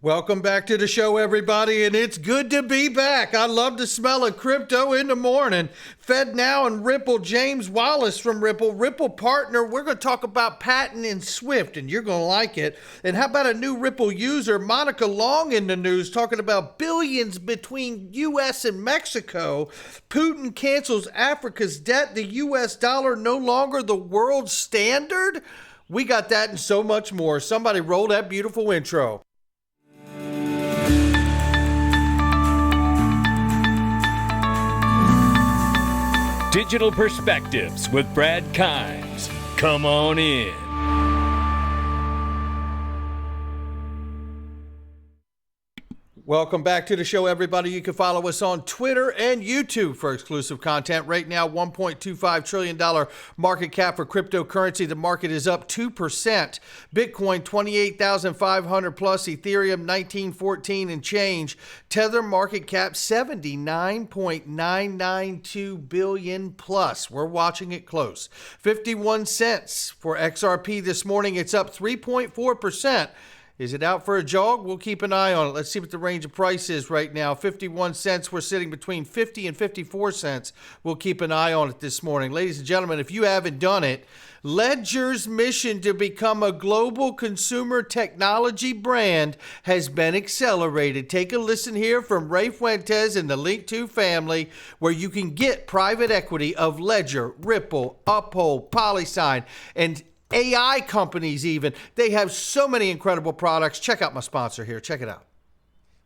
Welcome back to the show, everybody, and it's good to be back. I love the smell of crypto in the morning. FedNow and Ripple, James Wallace from Ripple partner. We're going to talk about patent in Swift, and you're going to like it. And how about a new Ripple user, Monica Long, in the news, talking about billions between U.S. and Mexico. Putin cancels Africa's debt. The U.S. dollar no longer the world standard. We got that and so much more. Somebody roll that beautiful intro. Digital Perspectives with Brad Kimes. Come on in. Welcome back to the show, everybody. You can follow us on Twitter and YouTube for exclusive content. Right now, $1.25 trillion market cap for cryptocurrency. The market is up 2%. Bitcoin, 28,500 plus. Ethereum, 1914 and change. Tether market cap, 79.992 billion plus. We're watching it close. 51 cents for XRP this morning. It's up 3.4%. Is it out for a jog? We'll keep an eye on it. Let's see what the range of price is right now. 51 cents. We're sitting between 50 and 54 cents. We'll keep an eye on it this morning. Ladies and gentlemen, if you haven't done it, Ledger's mission to become a global consumer technology brand has been accelerated. Take a listen here from Ray Fuentes and the Link2 family, where you can get private equity of Ledger, Ripple, Uphold, PolySign, and AI companies even. They have so many incredible products. Check out my sponsor here. Check it out.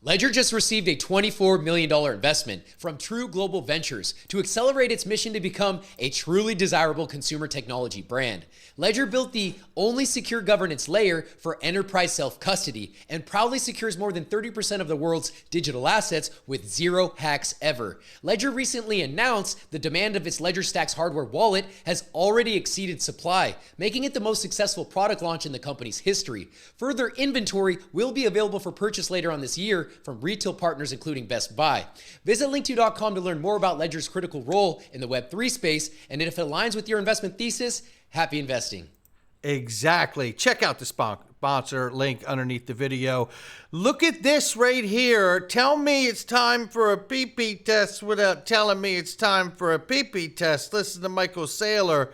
Ledger just received a $24 million investment from True Global Ventures to accelerate its mission to become a truly desirable consumer technology brand. Ledger built the only secure governance layer for enterprise self-custody and proudly secures more than 30% of the world's digital assets with zero hacks ever. Ledger recently announced the demand of its Ledger Stacks hardware wallet has already exceeded supply, making it the most successful product launch in the company's history. Further inventory will be available for purchase later on this year from retail partners including Best Buy. Visit link2.com to learn more about Ledger's critical role in the Web3 space, and if it aligns with your investment thesis, happy investing. Exactly. Check out the sponsor link underneath the video. Look at this right here. Tell me it's time for a pee-pee test without telling me it's time for a pee-pee test. Listen to Michael Saylor.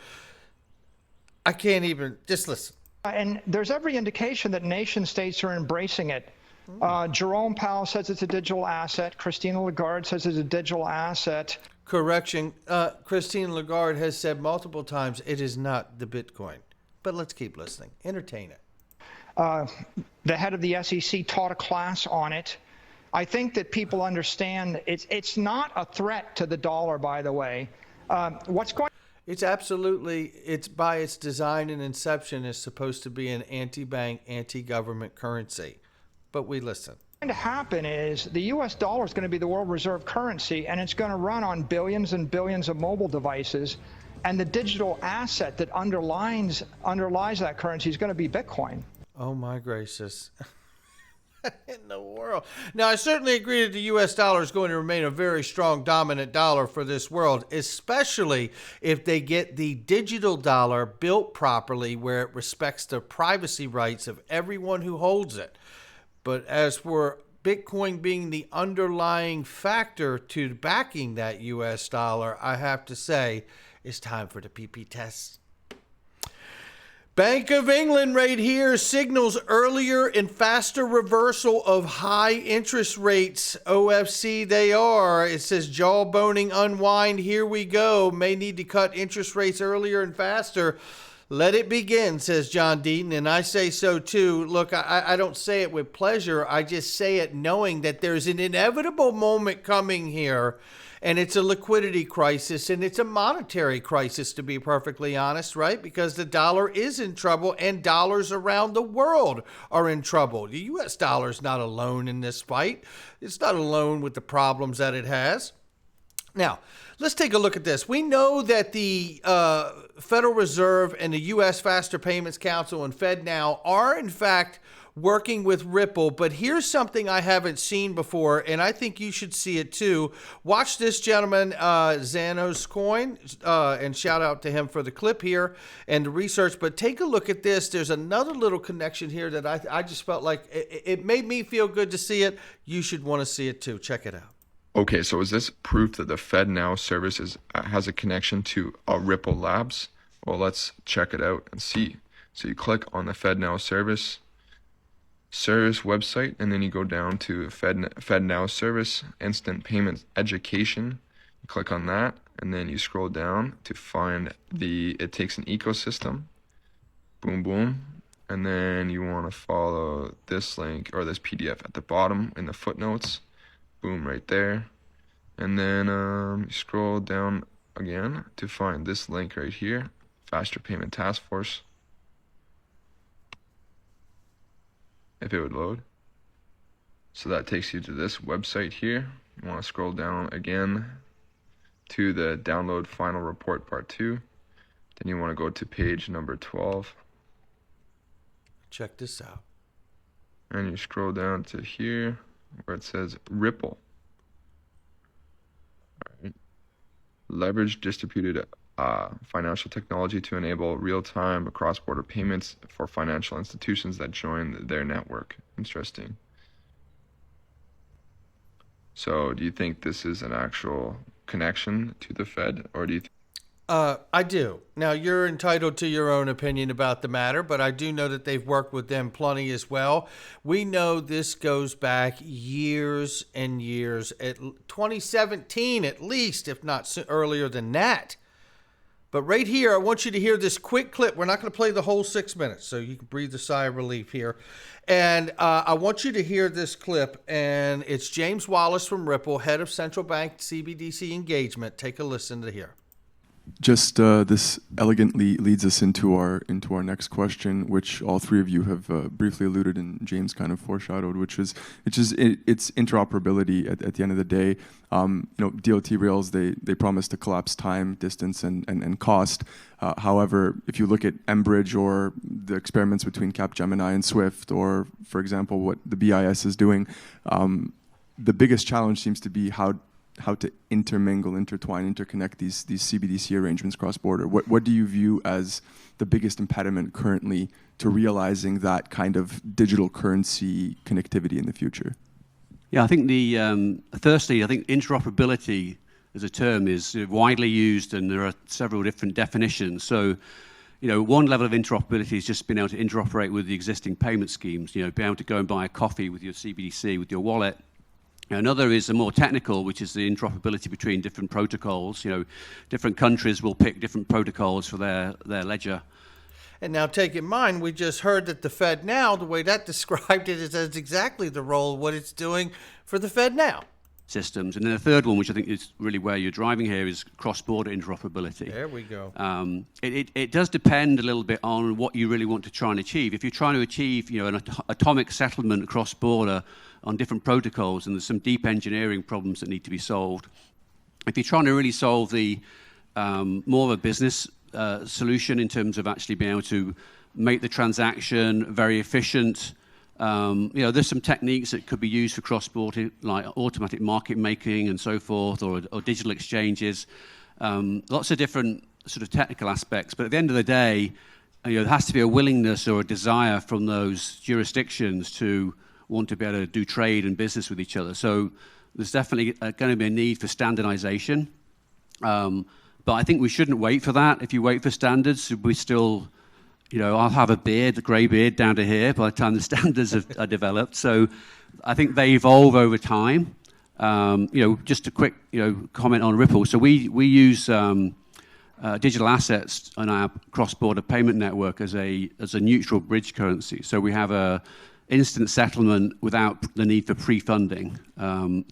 I can't even, just listen. And there's every indication that nation states are embracing it. Jerome Powell says it's a digital asset. Christine Lagarde says it's a digital asset. Correction. Christine Lagarde has said multiple times it is not the Bitcoin. But let's keep listening. Entertain it. The head of the SEC taught a class on it. I think that people understand it's not a threat to the dollar, by the way. It's absolutely, it's by its design and inception is supposed to be an anti-bank, anti-government currency. But we listen. What's going to happen is the U.S. dollar is going to be the world reserve currency, and it's going to run on billions and billions of mobile devices. And the digital asset that underlies that currency is going to be Bitcoin. Oh, my gracious. In the world. Now, I certainly agree that the U.S. dollar is going to remain a very strong, dominant dollar for this world, especially if they get the digital dollar built properly where it respects the privacy rights of everyone who holds it. But as for Bitcoin being the underlying factor to backing that U.S. dollar, I have to say it's time for the PP test. Bank of England right here signals earlier and faster reversal of high interest rates. OFC they are. It says jawboning unwind. Here we go. May need to cut interest rates earlier and faster. Let it begin, says John Deaton, and I say so too. Look, I don't say it with pleasure. I just say it knowing that there's an inevitable moment coming here, and it's a liquidity crisis, and it's a monetary crisis, to be perfectly honest, right? Because the dollar is in trouble, and dollars around the world are in trouble. The U.S. dollar is not alone in this fight. It's not alone with the problems that it has. Now, let's take a look at this. We know that the Federal Reserve and the U.S. Faster Payments Council and FedNow are, in fact, working with Ripple. But here's something I haven't seen before, and I think you should see it too. Watch this gentleman, Xanos Coin, and shout out to him for the clip here and the research. But take a look at this. There's another little connection here that I just felt like it made me feel good to see it. You should want to see it too. Check it out. Okay, so is this proof that the FedNow service has a connection to Ripple Labs? Well, let's check it out and see. So you click on the FedNow service website, and then you go down to FedNow service, instant payments education. You click on that, and then you scroll down to find it takes an ecosystem. Boom, boom. And then you want to follow this link or this PDF at the bottom in the footnotes. Boom, right there. And then you scroll down again to find this link right here, Faster Payment Task Force. If it would load. So that takes you to this website here. You want to scroll down again to the download final report part 2. Then you want to go to page number 12. Check this out. And you scroll down to here where it says Ripple. All right. Leverage distributed financial technology to enable real-time cross-border payments for financial institutions that join their network. Interesting. So do you think this is an actual connection to the Fed, or do you I do. Now, you're entitled to your own opinion about the matter, but I do know that they've worked with them plenty as well. We know this goes back years and years, at 2017 at least, if not earlier than that. But right here, I want you to hear this quick clip. We're not going to play the whole 6 minutes, so you can breathe a sigh of relief here. And I want you to hear this clip, and it's James Wallace from Ripple, head of central bank CBDC engagement. Take a listen to here. Just this elegantly leads us into our next question, which all three of you have briefly alluded and James kind of foreshadowed, which is it's interoperability at the end of the day. DOT rails, they promise to collapse time, distance, and cost. However, if you look at Enbridge or the experiments between Capgemini and Swift, or for example what the BIS is doing, the biggest challenge seems to be how to intermingle, intertwine, interconnect these CBDC arrangements cross-border. What do you view as the biggest impediment currently to realizing that kind of digital currency connectivity in the future? Yeah, I think firstly, I think interoperability as a term is widely used, and there are several different definitions. So, one level of interoperability is just being able to interoperate with the existing payment schemes. Being able to go and buy a coffee with your CBDC, with your wallet. Another is a more technical, which is the interoperability between different protocols. Different countries will pick different protocols for their ledger. And now take in mind, we just heard that the FedNow, the way that described it, is that's exactly the role of what it's doing for the FedNow systems. And then the third one, which I think is really where you're driving here, is cross-border interoperability. There we go. It does depend a little bit on what you really want to try and achieve. If you're trying to achieve, an atomic settlement cross-border on different protocols, and there's some deep engineering problems that need to be solved. If you're trying to really solve the more of a business solution in terms of actually being able to make the transaction very efficient, there's some techniques that could be used for cross-border, like automatic market making and so forth, or digital exchanges. Lots of different sort of technical aspects, but at the end of the day, there has to be a willingness or a desire from those jurisdictions to want to be able to do trade and business with each other. So there's definitely going to be a need for standardization. But I think we shouldn't wait for that. If you wait for standards, we still, I'll have a grey beard down to here by the time the standards are developed. So I think they evolve over time. Just a quick, comment on Ripple. So we use digital assets on our cross-border payment network as a neutral bridge currency. So we have a instant settlement without the need for pre-funding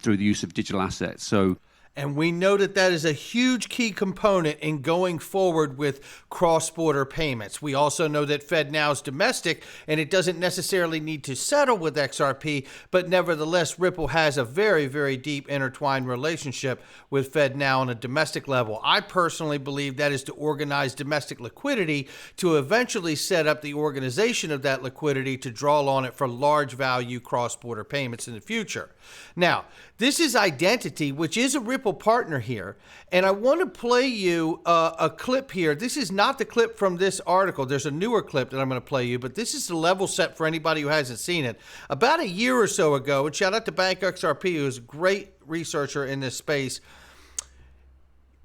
through the use of digital assets. So, And we know that that is a huge key component in going forward with cross-border payments. We also know that FedNow is domestic and it doesn't necessarily need to settle with XRP, but nevertheless, Ripple has a very, very deep intertwined relationship with FedNow on a domestic level. I personally believe that is to organize domestic liquidity to eventually set up the organization of that liquidity to draw on it for large value cross-border payments in the future. Now, this is Identity, which is a Ripple partner here, and I want to play you a clip here. This is not the clip from this article. There's a newer clip that I'm going to play you, but this is the level set for anybody who hasn't seen it. About a year or so ago, and shout out to Bank XRP, who's a great researcher in this space.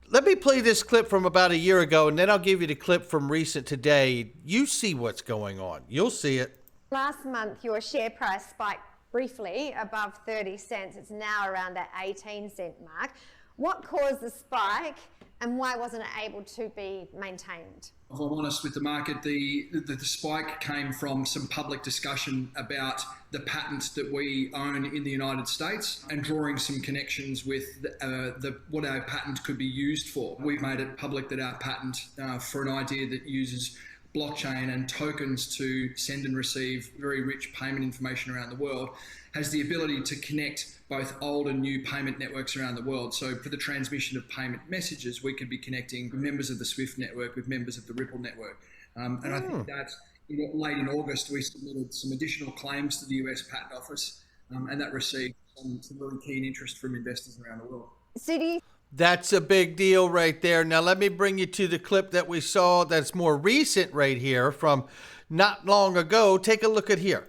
Let me play this clip from about a year ago, and then I'll give you the clip from recent today. You see what's going on. You'll see it. Last month, your share price spiked briefly above 30 cents. It's now around that 18-cent mark. What caused the spike, and why wasn't it able to be maintained? If I'm honest with the market, the spike came from some public discussion about the patent that we own in the United States and drawing some connections with what our patent could be used for. We've made it public that our patent for an idea that uses blockchain and tokens to send and receive very rich payment information around the world has the ability to connect both old and new payment networks around the world. So for the transmission of payment messages, we could be connecting members of the SWIFT network with members of the Ripple network. And I think that late in August, we submitted some additional claims to the US Patent Office, and that received some really keen interest from investors around the world. So do you That's a big deal right there. Now, let me bring you to the clip that we saw that's more recent right here from not long ago. Take a look at here.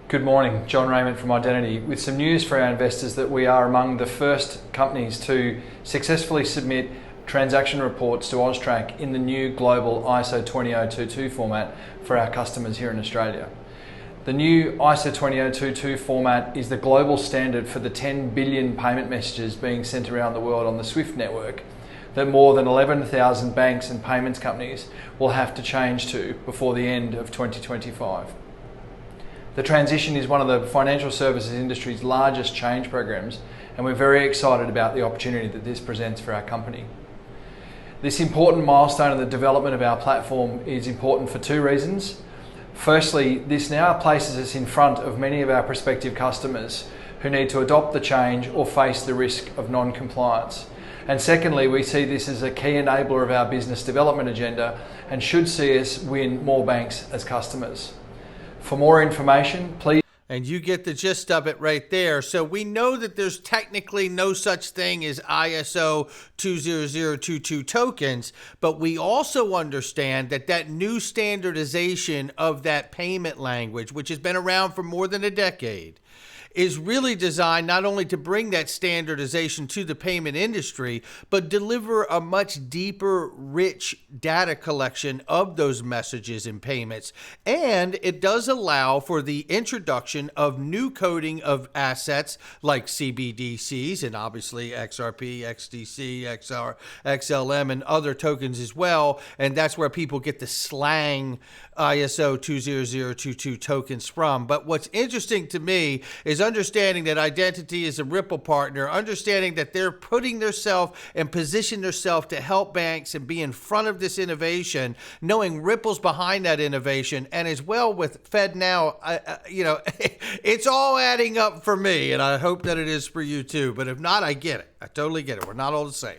Good morning, John Raymond from Identity, with some news for our investors that we are among the first companies to successfully submit transaction reports to AUSTRAC in the new global ISO 20022 format for our customers here in Australia. The new ISO 20022 format is the global standard for the 10 billion payment messages being sent around the world on the SWIFT network that more than 11,000 banks and payments companies will have to change to before the end of 2025. The transition is one of the financial services industry's largest change programs, and we're very excited about the opportunity that this presents for our company. This important milestone in the development of our platform is important for two reasons. Firstly, this now places us in front of many of our prospective customers who need to adopt the change or face the risk of non-compliance. And secondly, we see this as a key enabler of our business development agenda and should see us win more banks as customers. For more information, please. And you get the gist of it right there. So we know that there's technically no such thing as ISO 20022 tokens, but we also understand that that new standardization of that payment language, which has been around for more than a decade, is really designed not only to bring that standardization to the payment industry, but deliver a much deeper, rich data collection of those messages and payments. And it does allow for the introduction of new coding of assets like CBDCs and obviously XRP, XDC, XR, XLM, and other tokens as well. And that's where people get the slang ISO 20022 tokens from. But what's interesting to me is understanding that Identity is a Ripple partner, understanding that they're putting themselves and position themselves to help banks and be in front of this innovation, knowing Ripple's behind that innovation, and as well with FedNow, it's all adding up for me, and I hope that it is for you too. But if not, I get it. I totally get it. We're not all the same.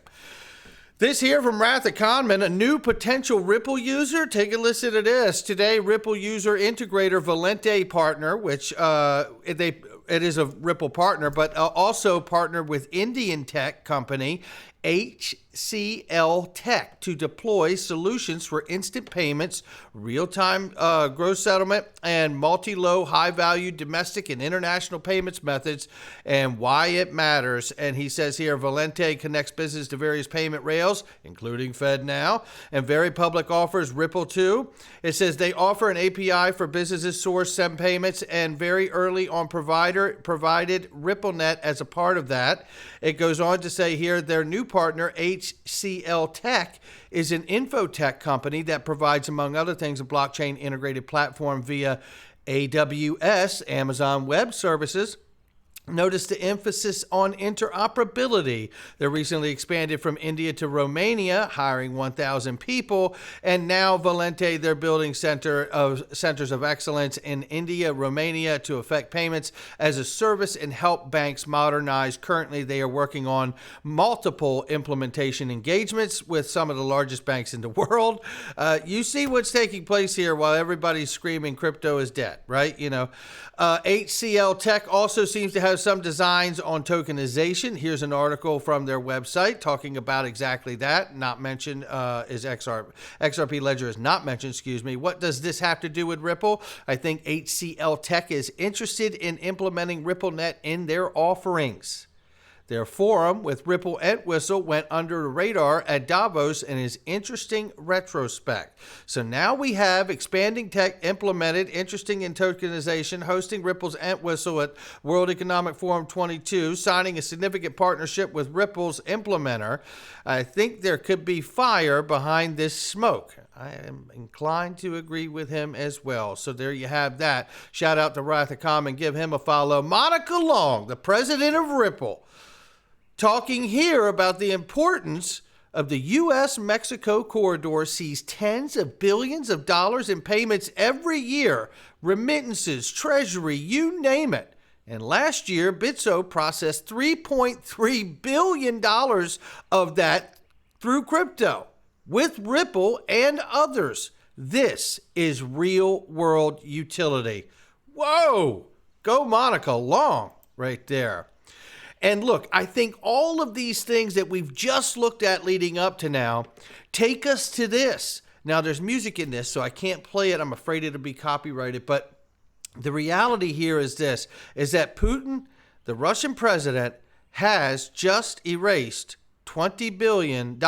This here from Ratha Conman, a new potential Ripple user. Take a listen to this. Today, Ripple user integrator Valente partner, which it is a Ripple partner, but also partnered with Indian tech company HCL Tech to deploy solutions for instant payments, real-time gross settlement, and multi-low, high-value domestic and international payments methods, and why it matters. And he says here, Valente connects business to various payment rails, including FedNow, and very public offers Ripple too. It says they offer an API for businesses source send payments, and very early on provided RippleNet as a part of that. It goes on to say here, their new partner, HCL Tech, is an infotech company that provides, among other things, a blockchain integrated platform via AWS, Amazon Web Services, Notice the emphasis on interoperability. They recently expanded from India to Romania, hiring 1,000 people, and now Valente, they're building centers of excellence in India, Romania to affect payments as a service and help banks modernize. Currently, they are working on multiple implementation engagements with some of the largest banks in the world. You see what's taking place here while everybody's screaming crypto is dead, right? HCL Tech also seems to have some designs on tokenization. Here's an article from their website talking about exactly that. Not mentioned is XRP Ledger is not mentioned, excuse me. What does this have to do with Ripple? I think HCL Tech is interested in implementing RippleNet in their offerings. Their forum with Ripple Entwistle went under the radar at Davos in his interesting retrospect. So now we have expanding tech implemented, interesting in tokenization, hosting Ripple's Entwistle at World Economic Forum 22, signing a significant partnership with Ripple's implementer. I think there could be fire behind this smoke. I am inclined to agree with him as well. So there you have that. Shout out to Wrath of Common. Give him a follow. Monica Long, the president of Ripple, talking here about the importance of the U.S.-Mexico corridor, sees tens of billions of dollars in payments every year, remittances, treasury, you name it. And last year, Bitso processed $3.3 billion of that through crypto with Ripple and others. This is real-world utility. Whoa! Go Monica Long right there. And look, I think all of these things that we've just looked at leading up to now take us to this. Now, there's music in this, so I can't play it. I'm afraid it'll be copyrighted. But the reality here is this, is that Putin, the Russian president, has just erased $20 billion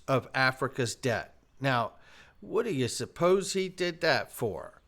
of Africa's debt. Now, what do you suppose he did that for?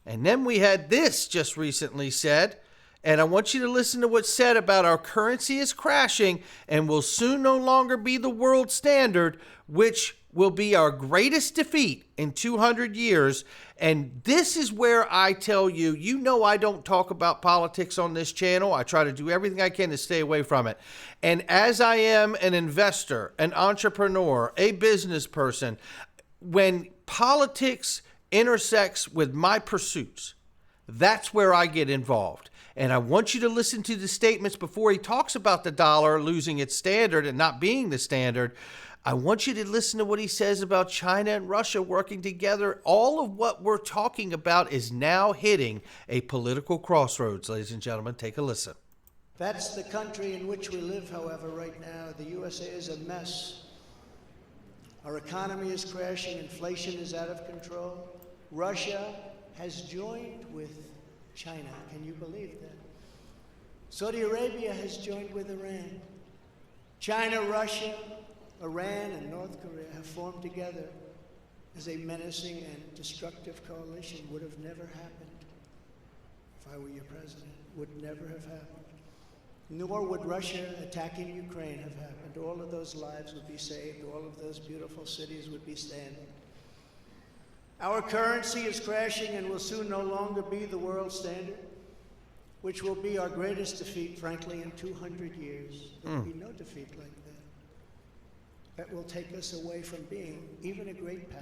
And then we had this just recently said, and I want you to listen to what's said about our currency is crashing and will soon no longer be the world standard, which will be our greatest defeat in 200 years. And this is where I tell you, I don't talk about politics on this channel. I try to do everything I can to stay away from it. And as I am an investor, an entrepreneur, a business person, when politics intersects with my pursuits, that's where I get involved. And I want you to listen to the statements before he talks about the dollar losing its standard and not being the standard. I want you to listen to what he says about China and Russia working together. All of what we're talking about is now hitting a political crossroads, ladies and gentlemen. Take a listen. That's the country in which we live, however, right now. The USA is a mess. Our economy is crashing. Inflation is out of control. Russia has joined with China. Can you believe that? Saudi Arabia has joined with Iran. China, Russia, Iran, and North Korea have formed together as a menacing and destructive coalition. Would have never happened if I were your president. Would never have happened. Nor would Russia attacking Ukraine have happened. All of those lives would be saved. All of those beautiful cities would be standing. Our currency is crashing and will soon no longer be the world standard, which will be our greatest defeat, frankly, in 200 years. There will be no defeat like that. That will take us away from being even a great power.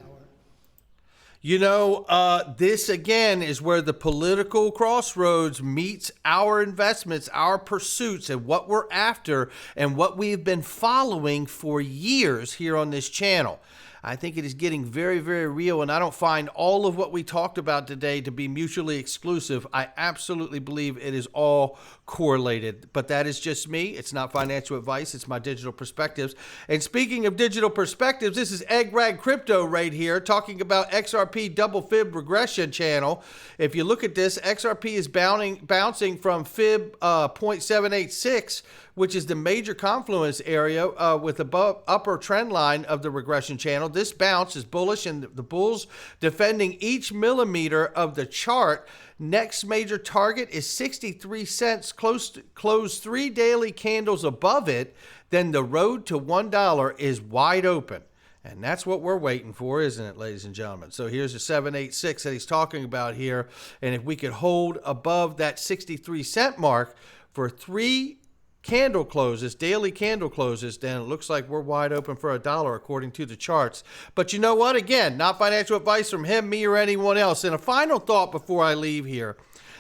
This again is where the political crossroads meets our investments, our pursuits, and what we're after and what we've been following for years here on this channel. I think it is getting very, very real, and I don't find all of what we talked about today to be mutually exclusive. I absolutely believe it is all correlated, but that is just me. It's not financial advice. It's my digital perspectives. And speaking of digital perspectives, this is Egg Rag Crypto right here talking about XRP double fib regression channel. If you look at this, XRP is bouncing from fib 0.786, which is the major confluence area with the upper trend line of the regression channel. This bounce is bullish, and the bulls defending each millimeter of the chart. Next major target is 63 cents, close 3 daily candles above it. Then the road to $1 is wide open. And that's what we're waiting for, isn't it, ladies and gentlemen? So here's the 786 that he's talking about here. And if we could hold above that 63 cent mark, for 3 candle closes, daily candle closes, then it looks like we're wide open for $1 according to the charts. But you know what? Again, not financial advice from him, me, or anyone else. And a final thought before I leave here.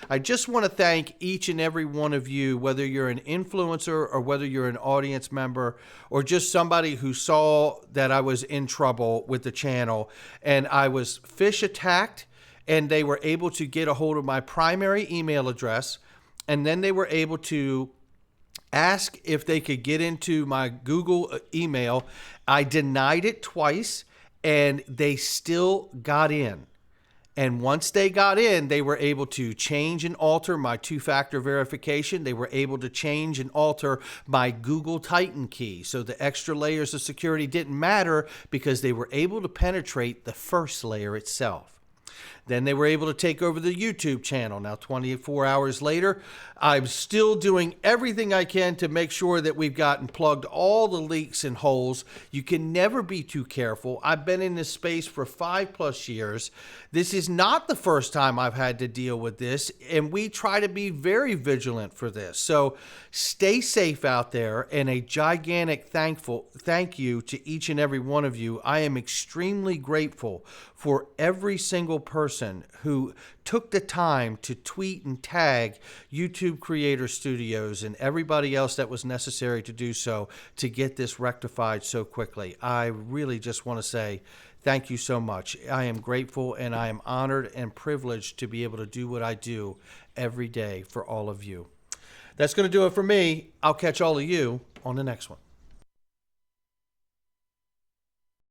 I just want to thank each and every one of you, whether you're an influencer or whether you're an audience member or just somebody who saw that I was in trouble with the channel and I was fish attacked, and they were able to get a hold of my primary email address, and then they were able to ask if they could get into my Google email. I denied it twice, and they still got in. And once they got in, they were able to change and alter my 2-factor verification. They were able to change and alter my Google Titan key. So the extra layers of security didn't matter because they were able to penetrate the first layer itself. Then they were able to take over the YouTube channel. Now, 24 hours later, I'm still doing everything I can to make sure that we've gotten plugged all the leaks and holes. You can never be too careful. I've been in this space for 5+ years. This is not the first time I've had to deal with this, and we try to be very vigilant for this. So stay safe out there, and a gigantic thank you to each and every one of you. I am extremely grateful for every single person who took the time to tweet and tag YouTube Creator Studios and everybody else that was necessary to do so to get this rectified so quickly. I really just want to say thank you so much. I am grateful, and I am honored and privileged to be able to do what I do every day for all of you. That's going to do it for me. I'll catch all of you on the next one.